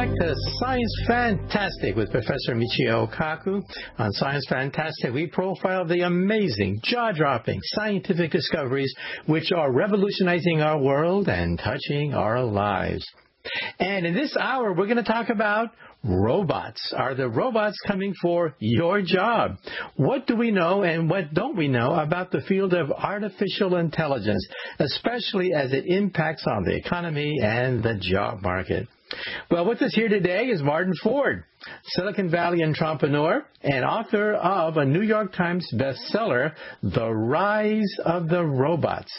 back to Science Fantastic with Professor Michio Kaku. On Science Fantastic, we profile the amazing, jaw-dropping scientific discoveries which are revolutionizing our world and touching our lives. And in this hour, we're going to talk about robots. Are the robots coming for your job? What do we know and what don't we know about the field of artificial intelligence, especially as it impacts on the economy and the job market? Well, with us here today is Martin Ford, Silicon Valley entrepreneur and author of a New York Times bestseller, The Rise of the Robots,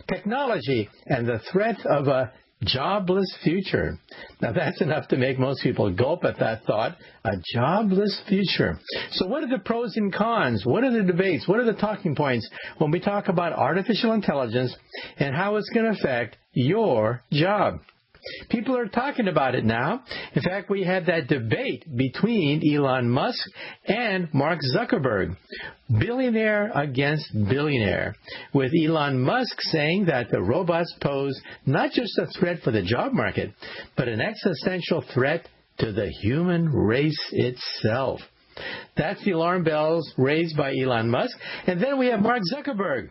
Technology and the Threat of a Jobless Future. Now, that's enough to make most people gulp at that thought, a jobless future. So what are the pros and cons? What are the debates? What are the talking points when we talk about artificial intelligence and how it's going to affect your job? People are talking about it now. In fact, we had that debate between Elon Musk and Mark Zuckerberg, billionaire against billionaire, with Elon Musk saying that the robots pose not just a threat for the job market, but an existential threat to the human race itself. That's the alarm bells raised by Elon Musk. And then we have Mark Zuckerberg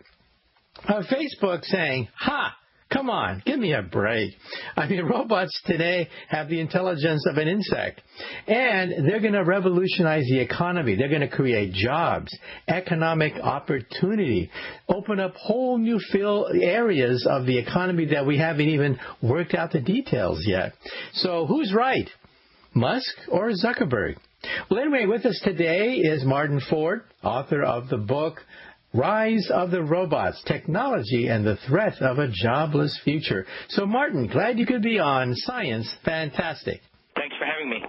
of Facebook saying, "Ha! Come on, give me a break." I mean, robots today have the intelligence of an insect, and they're going to revolutionize the economy. They're going to create jobs, economic opportunity, open up whole new areas of the economy that we haven't even worked out the details yet. So who's right, Musk or Zuckerberg? Well, anyway, with us today is Martin Ford, author of the book Rise of the Robots, Technology and the Threat of a Jobless Future. So, Martin, glad you could be on Science Fantastic. Thanks for having me.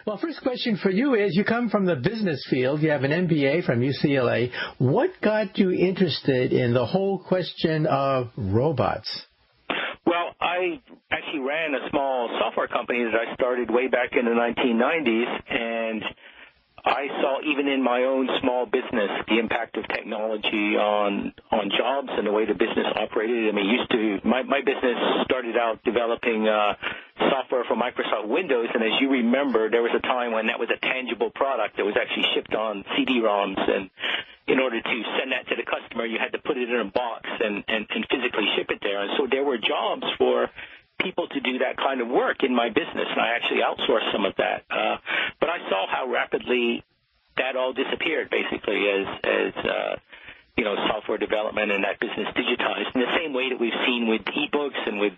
Well, first question for you is, you come from the business field. You have an MBA from UCLA. What got you interested in the whole question of robots? Well, I actually ran a small software company that I started way back in the 1990s, and I saw, even in my own small business, the impact of technology on jobs and the way the business operated. I mean, my business started out developing software for Microsoft Windows, and as you remember, there was a time when that was a tangible product that was actually shipped on CD-ROMs, and in order to send that to the customer, you had to put it in a box and physically ship it there. And so there were jobs for people to do that kind of work in my business, and I actually outsourced some of that. But I saw how rapidly that all disappeared, basically, as software development and that business digitized, in the same way that we've seen with e-books and with,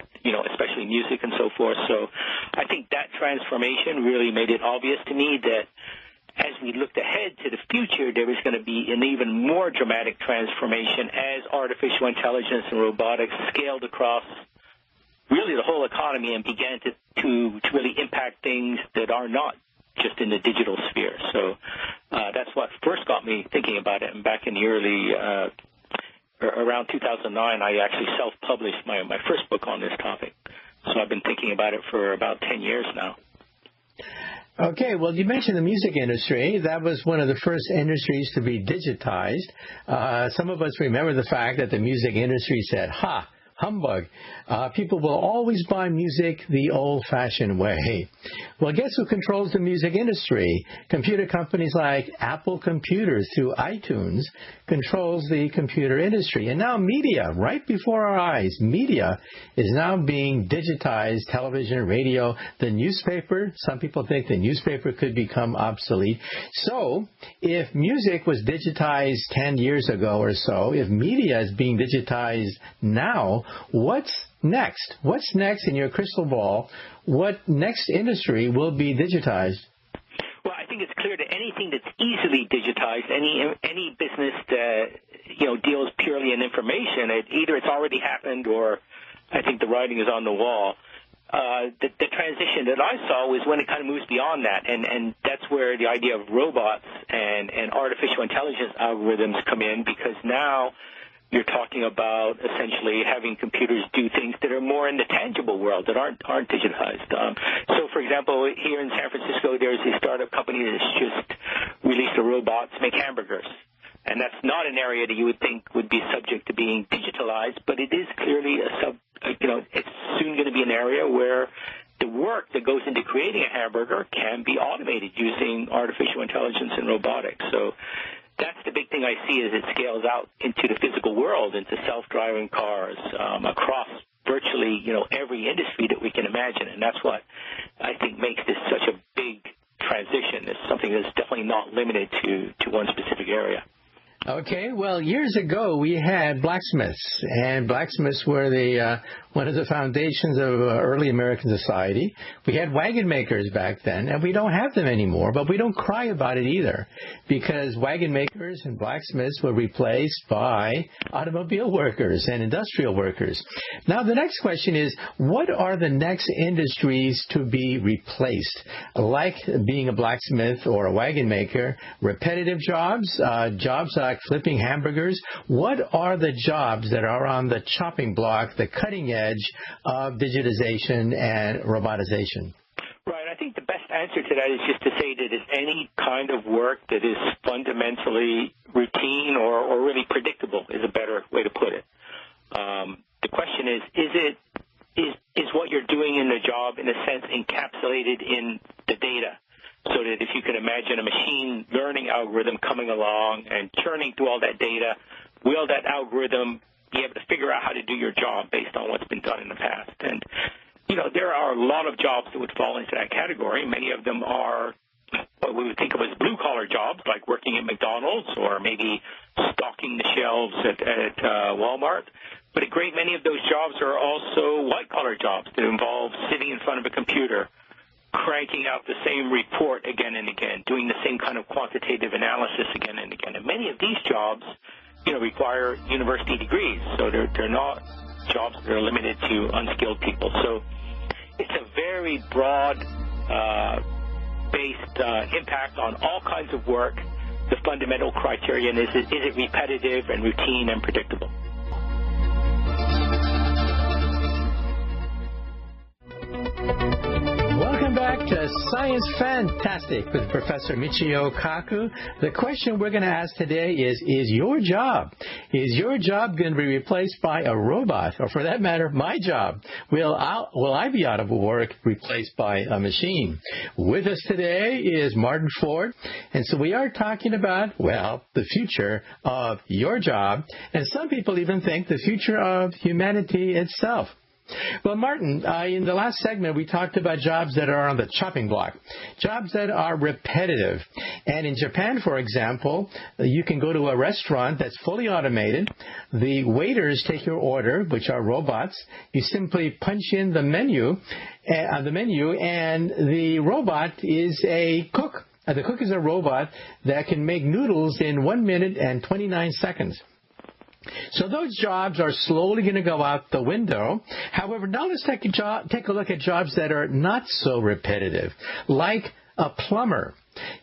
especially music and so forth. So I think that transformation really made it obvious to me that as we looked ahead to the future, there was going to be an even more dramatic transformation as artificial intelligence and robotics scaled across really the whole economy and began to really impact things that are not just in the digital sphere. So that's what first got me thinking about it. And back in the around 2009, I actually self-published my first book on this topic. So I've been thinking about it for about 10 years now. Okay, well, you mentioned the music industry. That was one of the first industries to be digitized. Some of us remember the fact that the music industry said, "Ha! Humbug. People will always buy music the old-fashioned way." Well, guess who controls the music industry? Computer companies like Apple Computers through iTunes controls the computer industry. And now media, right before our eyes, media is now being digitized, television, radio, the newspaper. Some people think the newspaper could become obsolete. So if music was digitized 10 years ago or so, if media is being digitized now, what's next? What's next in your crystal ball? What next industry will be digitized? Well, I think it's clear that anything that's easily digitized, any business that deals purely in information, either it's already happened or I think the writing is on the wall. The transition that I saw was when it kind of moves beyond that, and that's where the idea of robots and artificial intelligence algorithms come in, because now you're talking about essentially having computers do things that are more in the tangible world that aren't digitized. So, for example, here in San Francisco, there's a startup company that's just released a robot to make hamburgers. And that's not an area that you would think would be subject to being digitalized, but it is clearly it's soon going to be an area where the work that goes into creating a hamburger can be automated using artificial intelligence and robotics. So that's the big thing I see as it scales out into the physical world, into self-driving cars across virtually, every industry that we can imagine. And that's what I think makes this such a big transition. It's something that's definitely not limited to one specific area. Okay, well, years ago we had blacksmiths, and blacksmiths were one of the foundations of early American society. We had wagon makers back then, and we don't have them anymore, but we don't cry about it either, because wagon makers and blacksmiths were replaced by automobile workers and industrial workers. Now, the next question is, what are the next industries to be replaced? Like being a blacksmith or a wagon maker, repetitive jobs, jobs like flipping hamburgers. What are the jobs that are on the chopping block, the cutting edge of digitization and robotization? Right. I think the best answer to that is just to say that it's any kind of work that is fundamentally routine or really predictable is a better way to put it. The question is what you're doing in the job, in a sense, encapsulated in the data? So that if you can imagine a machine learning algorithm coming along and churning through all that data, will that algorithm be able to figure out how to do your job based on what's been done in the past? And, there are a lot of jobs that would fall into that category. Many of them are what we would think of as blue-collar jobs, like working at McDonald's or maybe stocking the shelves at Walmart. But a great many of those jobs are also white-collar jobs that involve sitting in front of a computer, cranking out the same report again and again, doing the same kind of quantitative analysis again and again. And many of these jobs, require university degrees, so they're not jobs that are limited to unskilled people. So it's a very broad based impact on all kinds of work. The fundamental criterion is it repetitive and routine and predictable? Welcome back to Science Fantastic with Professor Michio Kaku. The question we're going to ask today is your job going to be replaced by a robot? Or for that matter, my job? Will I be out of work, replaced by a machine? With us today is Martin Ford. And so we are talking about, the future of your job. And some people even think the future of humanity itself. Well, Martin, in the last segment, we talked about jobs that are on the chopping block, jobs that are repetitive. And in Japan, for example, you can go to a restaurant that's fully automated. The waiters take your order, which are robots. You simply punch in the menu, and the robot is a cook. The cook is a robot that can make noodles in 1 minute and 29 seconds. So those jobs are slowly going to go out the window. However, now let's take a look at jobs that are not so repetitive, like a plumber.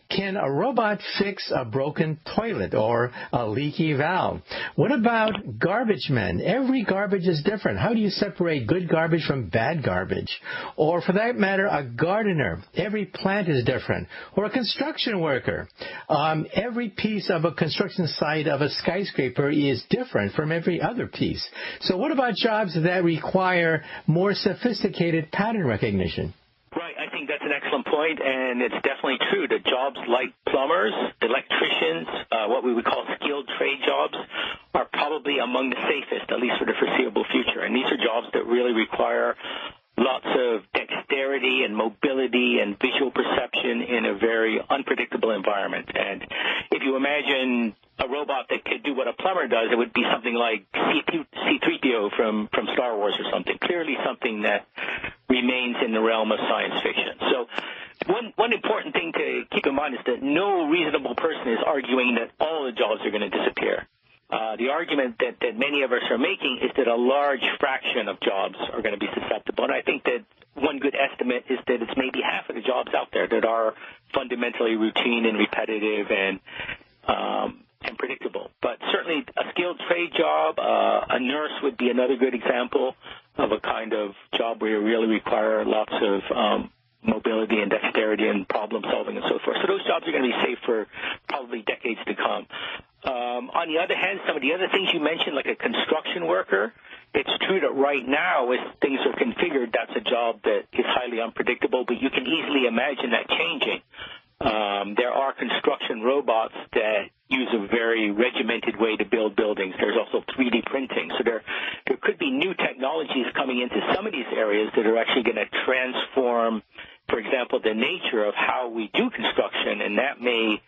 Can a robot fix a broken toilet or a leaky valve? What about garbage men? Every garbage is different. How do you separate good garbage from bad garbage? Or for that matter, a gardener. Every plant is different. Or a construction worker. Every piece of a construction site of a skyscraper is different from every other piece. So what about jobs that require more sophisticated pattern recognition? Right. I think that's an excellent point, and it's definitely true that jobs like plumbers, electricians, what we would call skilled trade jobs, are probably among the safest, at least for the foreseeable future. And these are jobs that really require lots of dexterity and mobility and visual perception in a very unpredictable environment. And if you imagine a robot that could do what a plumber does, it would be something like C-3PO from Star Wars or something, clearly something that remains in the realm of science fiction. So one important thing to keep in mind is that no reasonable person is arguing that all the jobs are going to disappear. The argument that many of us are making is that a large fraction of jobs are going to be susceptible. And I think that one good estimate is that it's maybe half of the jobs out there that are fundamentally routine and repetitive and predictable. But certainly a skilled trade job, a nurse would be another good example of a kind of job where you really require lots of mobility and dexterity and problem solving and so forth. So those jobs are going to be safe for probably decades to come. On the other hand, some of the other things you mentioned, like a construction worker, it's true that right now, as things are configured, that's a job that is highly unpredictable, but you can easily imagine that changing. There are construction robots that use a very regimented way to build buildings. There's also 3D printing. So there could be new technologies coming into some of these areas that are actually going to transform, for example, the nature of how we do construction, and that may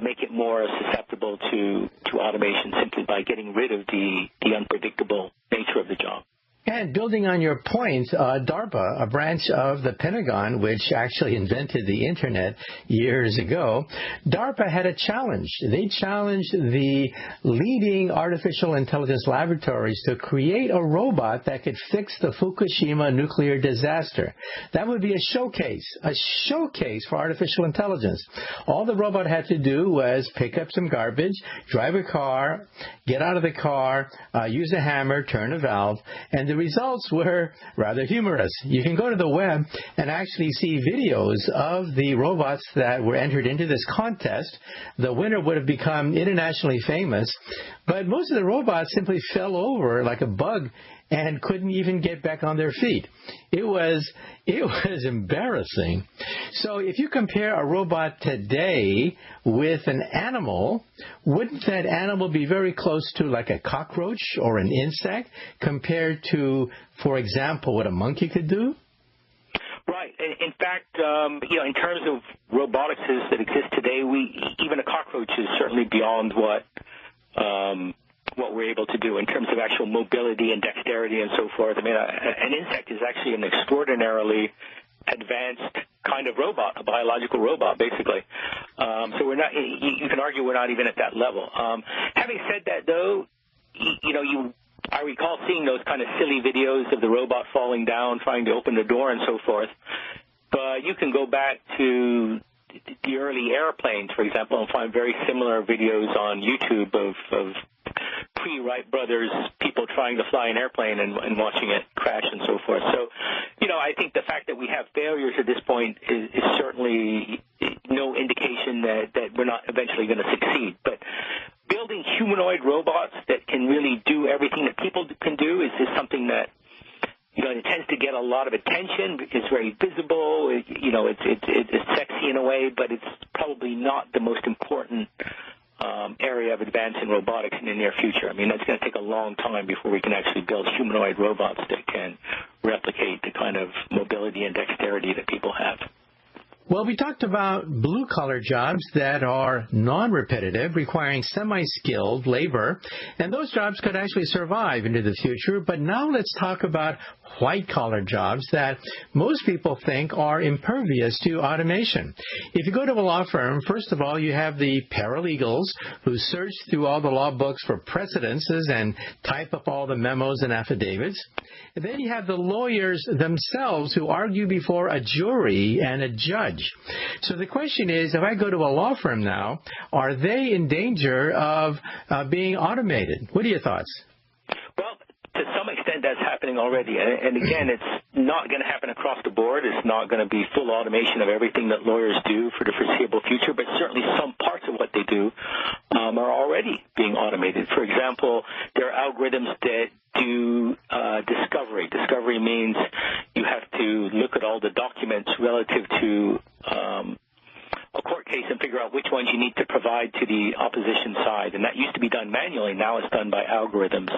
make it more susceptible to automation simply by getting rid of the unpredictable nature of the job. And building on your point, DARPA, a branch of the Pentagon, which actually invented the Internet years ago, DARPA had a challenge. They challenged the leading artificial intelligence laboratories to create a robot that could fix the Fukushima nuclear disaster. That would be a showcase for artificial intelligence. All the robot had to do was pick up some garbage, drive a car, get out of the car, use a hammer, turn a valve, and the results were rather humorous. You can go to the web and actually see videos of the robots that were entered into this contest. The winner would have become internationally famous, but most of the robots simply fell over like a bug and couldn't even get back on their feet. It was embarrassing. So if you compare a robot today with an animal, wouldn't that animal be very close to like a cockroach or an insect compared to, for example, what a monkey could do? Right. In fact, in terms of robotics that exist today, even a cockroach is certainly beyond what we're able to do in terms of actual mobility and dexterity and so forth. I mean, an insect is actually an extraordinarily advanced kind of robot, a biological robot, basically. So we're not. You can argue we're not even at that level. Having said that, though, I recall seeing those kind of silly videos of the robot falling down, trying to open the door, and so forth. But you can go back to the early airplanes, for example, and find very similar videos on YouTube of pre-Wright brothers, people trying to fly an airplane and watching it crash and so forth. So, I think the fact that we have failures at this point is certainly no indication that we're not eventually going to succeed. But building humanoid robots that can really do everything that people can do is something that, it tends to get a lot of attention. It's very visible. It's sexy in a way, but it's probably not the most important area of advance in robotics in the near future. I mean, that's going to take a long time before we can actually build humanoid robots that can replicate the kind of mobility and dexterity that people have. Well, we talked about blue-collar jobs that are non-repetitive, requiring semi-skilled labor, and those jobs could actually survive into the future. But now let's talk about white-collar jobs that most people think are impervious to automation. If you go to a law firm, first of all, you have the paralegals who search through all the law books for precedences and type up all the memos and affidavits. And then you have the lawyers themselves who argue before a jury and a judge. So the question is, if I go to a law firm now, are they in danger of being automated? What are your thoughts? Well, to some extent that's happening already. And again, it's not going to happen across the board. It's not going to be full automation of everything that lawyers do for the foreseeable future, but certainly some parts of what they do are already being automated. For example, there are algorithms that do discovery. Discovery means you have to look at all the documents relative to a court case and figure out which ones you need to provide to the opposition side. And that used to be done manually. Now it's done by algorithms.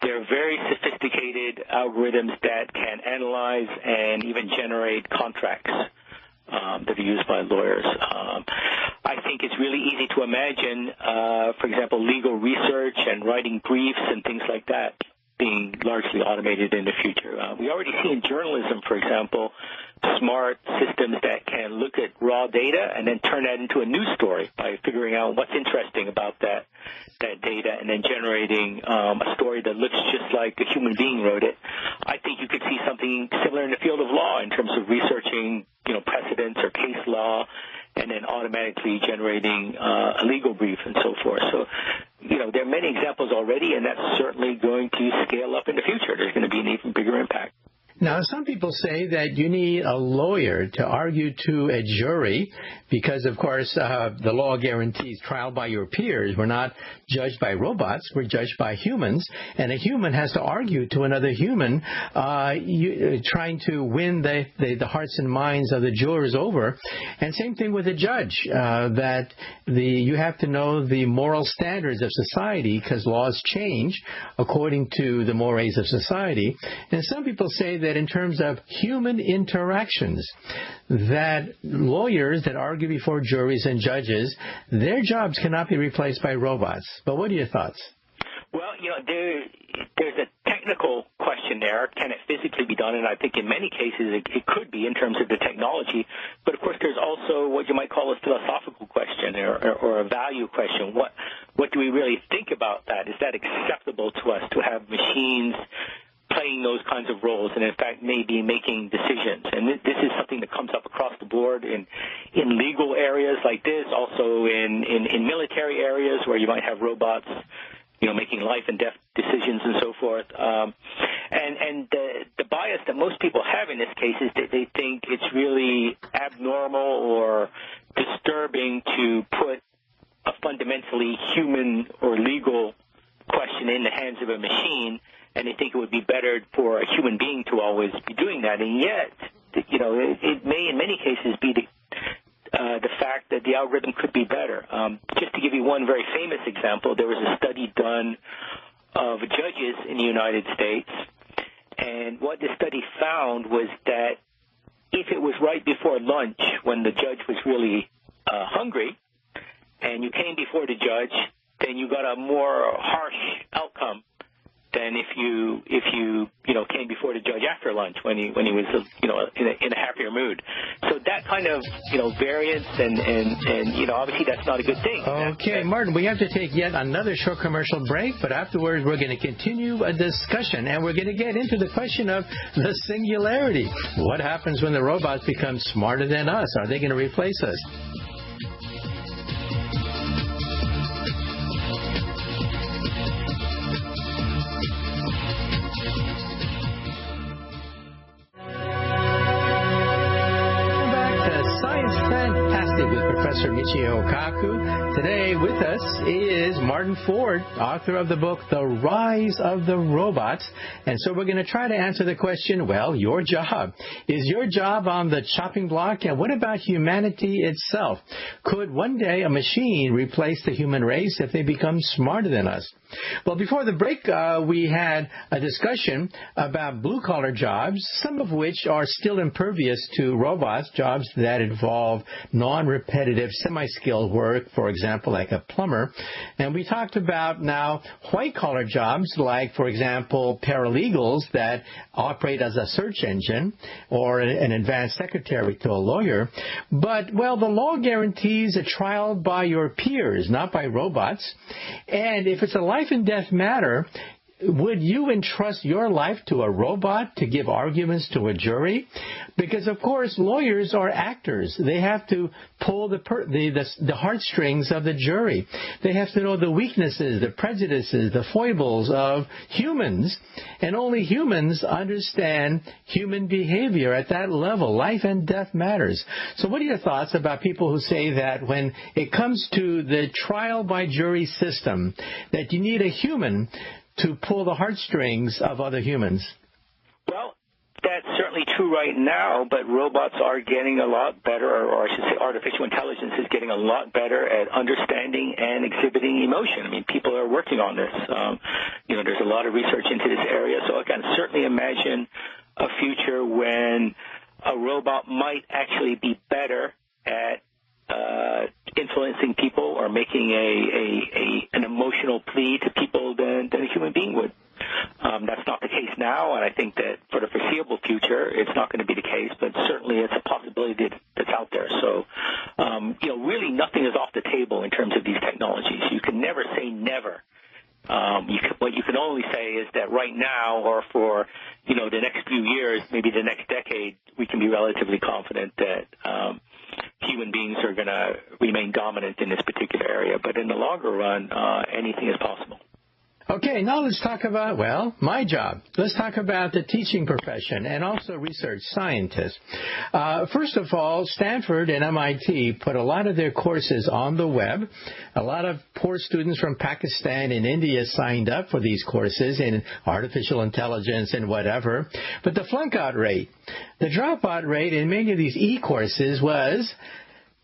They're very sophisticated algorithms that can analyze and even generate contracts that are used by lawyers. I think it's really easy to imagine, for example, legal research and writing briefs and things like that being largely automated in the future. We already see in journalism, for example, smart systems that can look at raw data and then turn that into a news story by figuring out what's interesting about that data and then generating a story that looks just like a human being wrote it. I think you could see something similar in the field of law in terms of researching, precedents or case law and then automatically generating a legal brief and so forth. So, there are many examples already, and that's certainly going to scale up in the future. There's going to be an even bigger impact. Now, some people say that you need a lawyer to argue to a jury because, of course, the law guarantees trial by your peers. We're not judged by robots. We're judged by humans. And a human has to argue to another human, trying to win the hearts and minds of the jurors over. And same thing with a judge, that you have to know the moral standards of society because laws change according to the mores of society. And some people say that in terms of human interactions, that lawyers that argue before juries and judges, their jobs cannot be replaced by robots. But what are your thoughts? Well, there's a technical question there. Can it physically be done? And I think in many cases it could be in terms of the technology. But, of course, there's also what you might call a philosophical question or a value question. What do we really think about that? Is that acceptable to us to have machines playing those kinds of roles and, in fact, maybe making decisions? And this is something that comes up across the board in legal areas like this, also in military areas where you might have robots making life and death decisions and so forth. And the bias that most people have in this case is that they think it's really abnormal or disturbing to put a fundamentally human or legal question in the hands of a machine, and they think it would be better for a human being to always be doing that. And yet, it may in many cases be the fact that the algorithm could be better. Just to give you one very famous example, there was a study done of judges in the United States, and what the study found was that if it was right before lunch when the judge was really hungry and you came before the judge, then you got a more harsh outcome than if you came before the judge after lunch when he was in a happier mood. So that kind of variance and obviously that's not a good thing. Okay, Martin, we have to take yet another short commercial break, but afterwards we're going to continue a discussion and we're going to get into the question of the singularity. What happens when the robots become smarter than us? Are they going to replace us? Michio Kaku. Today with us is Martin Ford, author of the book The Rise of the Robots. And so we're going to try to answer the question, well, your job. Is your job on the chopping block? And what about humanity itself? Could one day a machine replace the human race if they become smarter than us? Well, before the break, we had a discussion about blue-collar jobs, some of which are still impervious to robots, jobs that involve non-repetitive, semi-skilled work, for example, like a plumber. And we talked about now white-collar jobs, like, for example, paralegals that operate as a search engine or an advanced secretary to a lawyer. But, well, the law guarantees a trial by your peers, not by robots. And if it's a life and death matter, would you entrust your life to a robot to give arguments to a jury? Because, of course, lawyers are actors. They have to pull the heartstrings of the jury. They have to know the weaknesses, the prejudices, the foibles of humans. And only humans understand human behavior at that level. Life and death matters. So what are your thoughts about people who say that when it comes to the trial by jury system, that you need a human to pull the heartstrings of other humans? Well, that's certainly true right now, but robots are getting a lot better, or I should say artificial intelligence is getting a lot better at understanding and exhibiting emotion. I mean, people are working on this. There's a lot of research into this area, so I can certainly imagine a future when a robot might actually be better at influencing people or making an emotional plea to people than a human being would. That's not the case now, and I think that for the foreseeable future, it's not going to be the case, but certainly it's a possibility that's out there. So, really nothing is off the table in terms of these technologies. You can never say never. What you can only say is that right now or for, the next few years, maybe the next decade, we can be relatively confident that human beings are going to remain dominant in this particular area. But in the longer run, anything is possible. Okay, now let's talk about, well, my job. Let's talk about the teaching profession and also research scientists. First of all, Stanford and MIT put a lot of their courses on the web. A lot of poor students from Pakistan and India signed up for these courses in artificial intelligence and whatever. But the flunk-out rate, the dropout rate in many of these e-courses was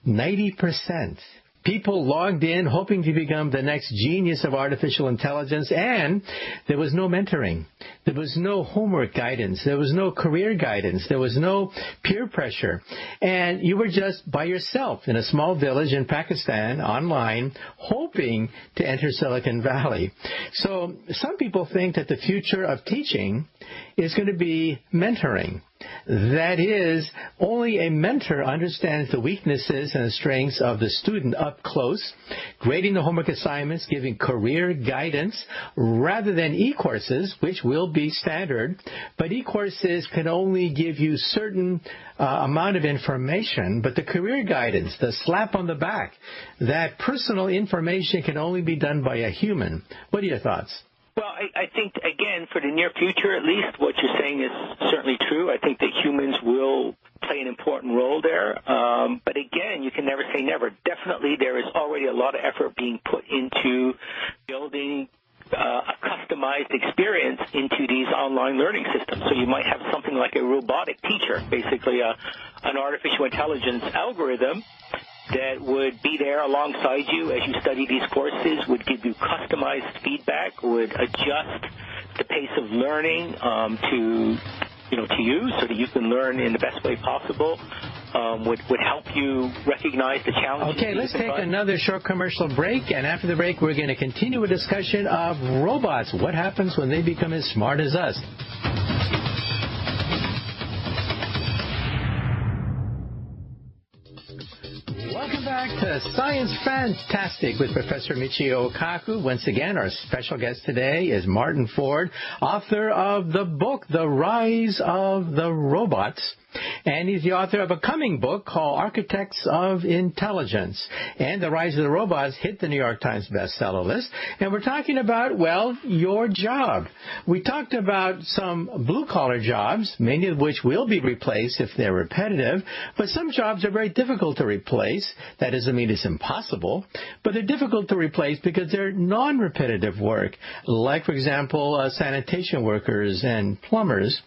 90%. People logged in hoping to become the next genius of artificial intelligence, and there was no mentoring. There was no homework guidance. There was no career guidance. There was no peer pressure. And you were just by yourself in a small village in Pakistan online hoping to enter Silicon Valley. So some people think that the future of teaching is going to be mentoring. That is, only a mentor understands the weaknesses and the strengths of the student up close, grading the homework assignments, giving career guidance, rather than e-courses, which will be standard. But e-courses can only give you certain amount of information, but the career guidance, the slap on the back, that personal information can only be done by a human. What are your thoughts? Well, I think, again, for the near future at least, what you're saying is certainly true. I think that humans will play an important role there. But again, you can never say never. Definitely there is already a lot of effort being put into building a customized experience into these online learning systems. So you might have something like a robotic teacher, basically an artificial intelligence algorithm that would be there alongside you as you study these courses, would give you customized feedback, would adjust the pace of learning to you so that you can learn in the best way possible, would help you recognize the challenges. Okay, let's take another short commercial break, and after the break we're going to continue a discussion of robots. What happens when they become as smart as us? Welcome back to Science Fantastic with Professor Michio Kaku. Once again, our special guest today is Martin Ford, author of the book, The Rise of the Robots. And he's the author of a coming book called Architects of Intelligence. And The Rise of the Robots hit the New York Times bestseller list. And we're talking about, well, your job. We talked about some blue-collar jobs, many of which will be replaced if they're repetitive. But some jobs are very difficult to replace. That doesn't mean it's impossible. But they're difficult to replace because they're non-repetitive work, like, for example, sanitation workers and plumbers.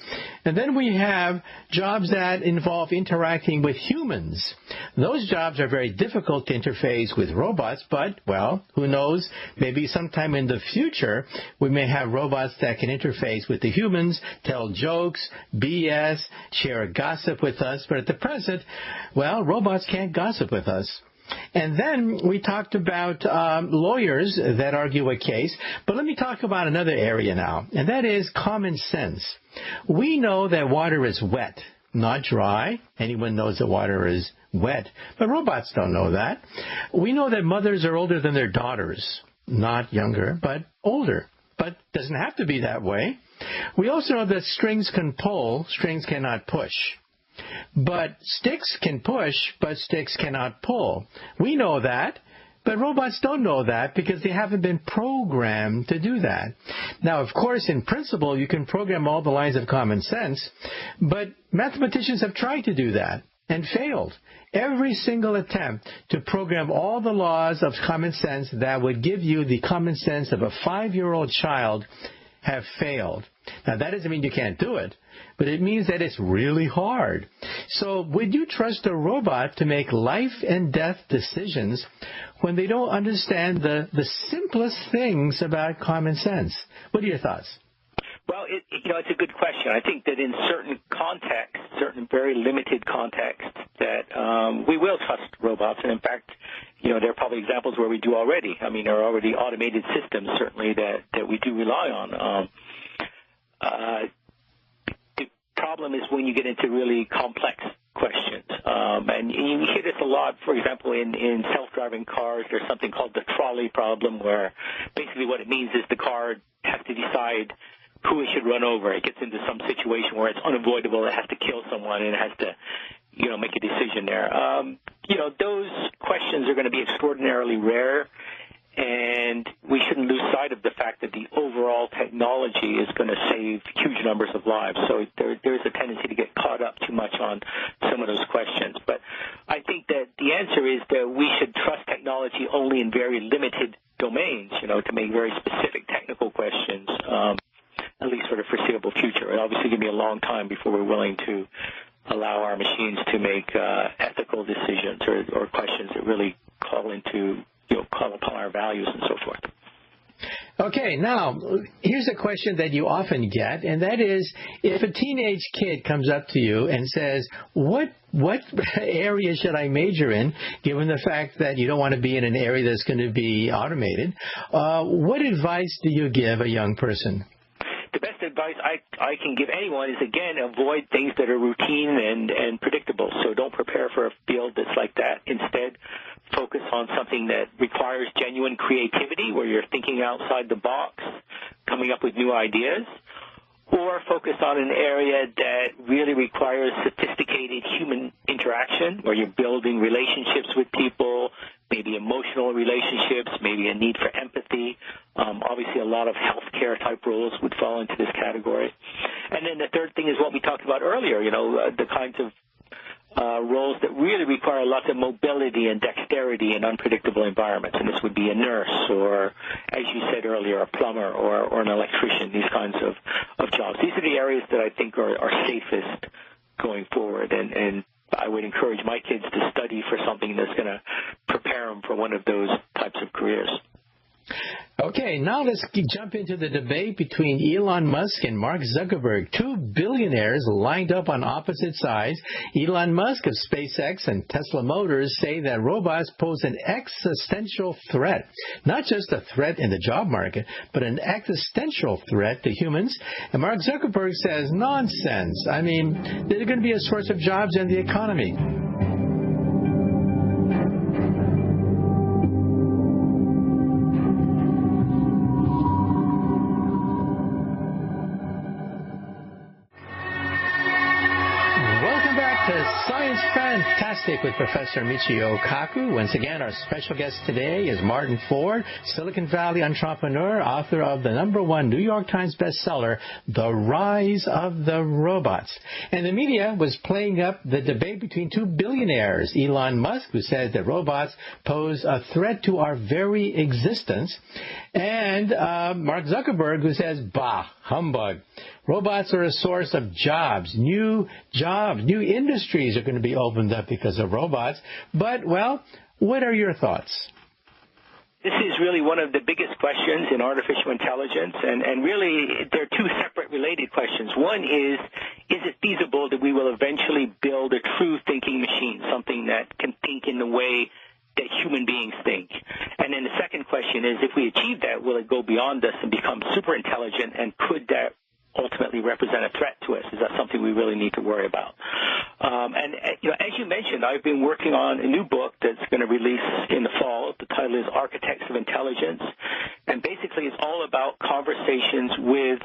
And then we have jobs that involve interacting with humans. Those jobs are very difficult to interface with robots, but, well, who knows? Maybe sometime in the future, we may have robots that can interface with the humans, tell jokes, BS, share gossip with us. But at the present, well, robots can't gossip with us. And then we talked about lawyers that argue a case. But let me talk about another area now, and that is common sense. We know that water is wet, not dry. Anyone knows that water is wet, but robots don't know that. We know that mothers are older than their daughters, not younger, but older. But it doesn't have to be that way. We also know that strings can pull, strings cannot push. But sticks can push, but sticks cannot pull. We know that, but robots don't know that because they haven't been programmed to do that. Now, of course, in principle, you can program all the lines of common sense, but mathematicians have tried to do that and failed. Every single attempt to program all the laws of common sense that would give you the common sense of a 5-year-old child have failed. Now, that doesn't mean you can't do it, but it means that it's really hard. So would you trust a robot to make life and death decisions when they don't understand the simplest things about common sense? What are your thoughts? Well, it's a good question. I think that in certain contexts, certain very limited contexts, that we will trust robots. And in fact, there are probably examples where we do already. I mean, there are already automated systems, certainly, that we do rely on. The problem is when you get into really complex questions. And you hear this a lot, for example, in self-driving cars. There's something called the trolley problem, where basically what it means is the car has to decide who it should run over. It gets into some situation where it's unavoidable. It has to kill someone, and it has to, make a decision there. Those questions are going to be extraordinarily rare. And we shouldn't lose sight of the fact that the overall technology is going to save huge numbers of lives. So there is a tendency to get caught up too much on some of those questions. But I think that the answer is that we should trust technology only in very limited domains, to make very specific technical questions, at least for the foreseeable future. It obviously going to be a long time before we're willing to allow our machines to make ethical decisions or questions that really call upon our values and so forth. Okay, now, here's a question that you often get, and that is, if a teenage kid comes up to you and says, what area should I major in, given the fact that you don't want to be in an area that's going to be automated, what advice do you give a young person? The best advice I can give anyone is, again, avoid things that are routine and predictable. So don't prepare for a field that's like that. Instead, focus on something that requires genuine creativity, where you're thinking outside the box, coming up with new ideas, or focus on an area that really requires sophisticated human interaction, where you're building relationships with people, maybe emotional relationships, maybe a need for empathy. Obviously, a lot of healthcare type roles would fall into this category. And then the third thing is what we talked about earlier, the kinds of roles that really require lots of mobility and dexterity in unpredictable environments. And this would be a nurse or, as you said earlier, a plumber or an electrician, these kinds of jobs. These are the areas that I think are safest going forward. And I would encourage my kids to study for something that's going to prepare them for one of those types of careers. Okay, now let's jump into the debate between Elon Musk and Mark Zuckerberg, two billionaires lined up on opposite sides. Elon Musk of SpaceX and Tesla Motors say that robots pose an existential threat, not just a threat in the job market, but an existential threat to humans. And Mark Zuckerberg says, nonsense. I mean, they're going to be a source of jobs in the economy. Science Fantastic with Professor Michio Kaku. Once again, our special guest today is Martin Ford, Silicon Valley entrepreneur, author of the #1 New York Times bestseller, The Rise of the Robots. And the media was playing up the debate between two billionaires, Elon Musk, who says that robots pose a threat to our very existence, and Mark Zuckerberg, who says, bah, humbug. Robots are a source of jobs, new industries are going to be opened up because of robots. But, well, what are your thoughts? This is really one of the biggest questions in artificial intelligence, and really there are two separate related questions. One is it feasible that we will eventually build a true thinking machine, something that can think in the way that human beings think? And then the second question is, if we achieve that, will it go beyond us and become super intelligent, and could that ultimately represent a threat to us? Is that something we really need to worry about? As you mentioned, I've been working on a new book that's going to release in the fall. The title is Architects of Intelligence, and basically it's all about conversations with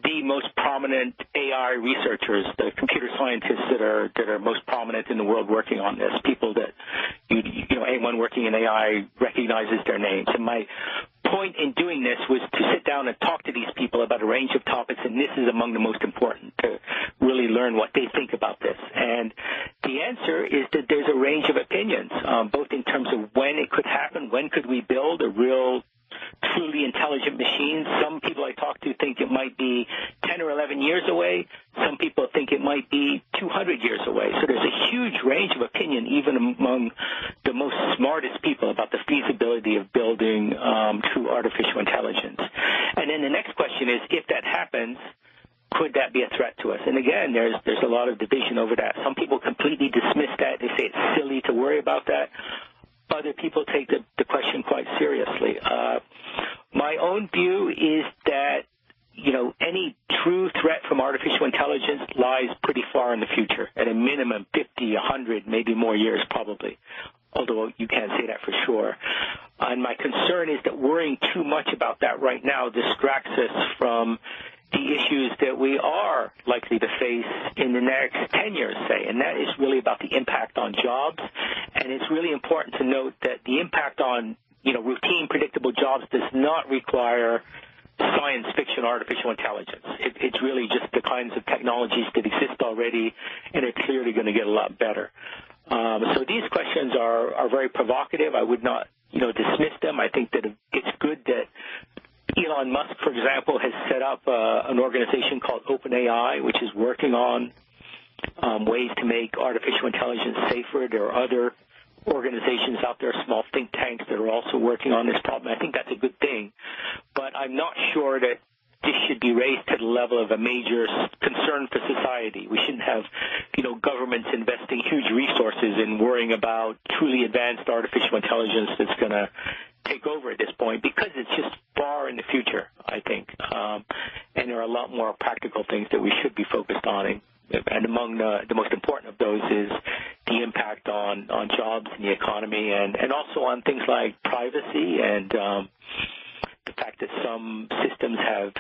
the most prominent AI researchers, the computer scientists that are most prominent in the world working on this, people that anyone working in AI recognizes their names. And my point in doing this was to sit down and talk to these people about a range of topics, and this is among the most important, to really learn what they think about this. And the answer is that there's a range of opinions, both in terms of when it could happen, when could we build a real truly intelligent machine. Some people I talk to think it might be 10 or 11 years away. Some people think it might be 200 years away. So there's a huge range of opinion, even among the most smartest people, about the feasibility of building true artificial intelligence. And then the next question is, if that happens, could that be a threat to us? And again, there's a lot of division over that. Some people completely dismiss that. They say it's silly to worry about that. Other people take the question quite seriously. My own view is that, any true threat from artificial intelligence lies pretty far in the future, at a minimum 50, 100, maybe more years probably, although you can't say that for sure. And my concern is that worrying too much about that right now distracts us from the issues that we are likely to face in the next 10 years, say, and that is really about the impact on jobs. And it's really important to note that the impact on routine, predictable jobs does not require science fiction artificial intelligence. It's really just the kinds of technologies that exist already, and are clearly going to get a lot better. So these questions are very provocative. I would not, dismiss them. I think that it's good that Elon Musk, for example, has set up an organization called OpenAI, which is working on ways to make artificial intelligence safer. There are other organizations out there, small think tanks, that are also working on this problem. I think that's a good thing. But I'm not sure that this should be raised to the level of a major concern for society. We shouldn't have, governments investing huge resources in worrying about truly advanced artificial intelligence that's going to take over at this point, because it's just far in the future, I think. And there are a lot more practical things that we should be focused on. And among the most important of those is the impact on jobs and the economy, and also on things like privacy and the fact that some systems have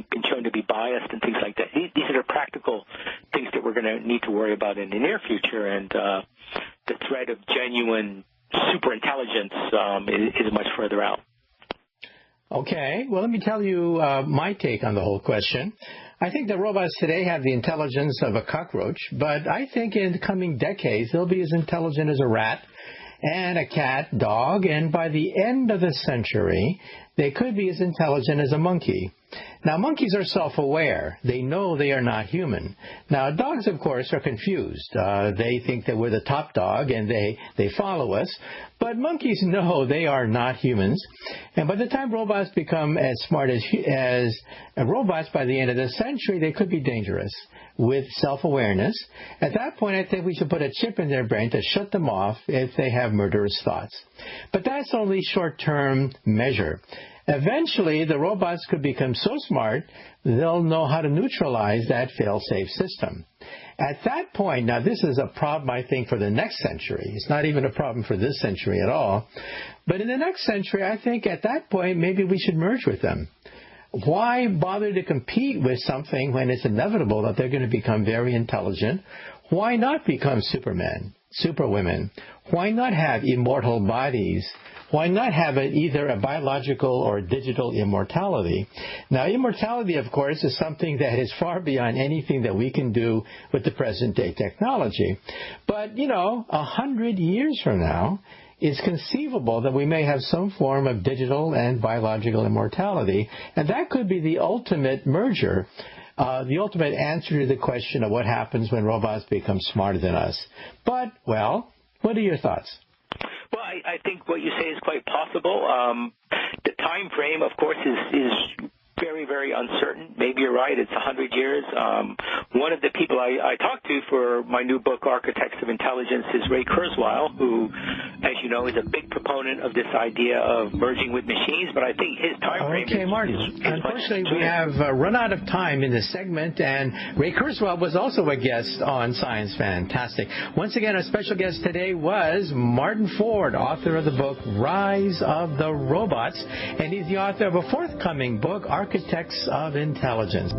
been shown to be biased and things like that. These are the practical things that we're going to need to worry about in the near future, and the threat of genuine superintelligence is much further out. Okay, well, let me tell you my take on the whole question. I think that robots today have the intelligence of a cockroach, but I think in the coming decades they'll be as intelligent as a rat and a cat, dog, and by the end of the century, they could be as intelligent as a monkey. Now, monkeys are self-aware. They know they are not human. Now, dogs, of course, are confused. They think that we're the top dog, and they follow us. But monkeys know they are not humans. And by the time robots become as smart as robots by the end of the century, they could be dangerous with self-awareness. At that point, I think we should put a chip in their brain to shut them off if they have murderous thoughts. But that's only short-term measure. Eventually, the robots could become so smart, they'll know how to neutralize that fail-safe system. At that point, now this is a problem, I think, for the next century. It's not even a problem for this century at all. But in the next century, I think at that point, maybe we should merge with them. Why bother to compete with something when it's inevitable that they're going to become very intelligent? Why not become supermen, superwomen? Why not have immortal bodies? Why not have either a biological or digital immortality? Now, immortality, of course, is something that is far beyond anything that we can do with the present-day technology. But, 100 years from now, it's conceivable that we may have some form of digital and biological immortality, and that could be the ultimate merger, the ultimate answer to the question of what happens when robots become smarter than us. But, well, what are your thoughts? Well, I think what you say is quite possible. The time frame, of course, is very, very uncertain. Maybe you're right. It's 100 years. One of the people I talked to for my new book, Architects of Intelligence, is Ray Kurzweil, who, as you know, is a big proponent of this idea of merging with machines. But I think his time frame Okay, Martin. Unfortunately, we have run out of time in this segment, and Ray Kurzweil was also a guest on Science Fantastic. Once again, our special guest today was Martin Ford, author of the book Rise of the Robots, and he's the author of a forthcoming book, Architects of Intelligence.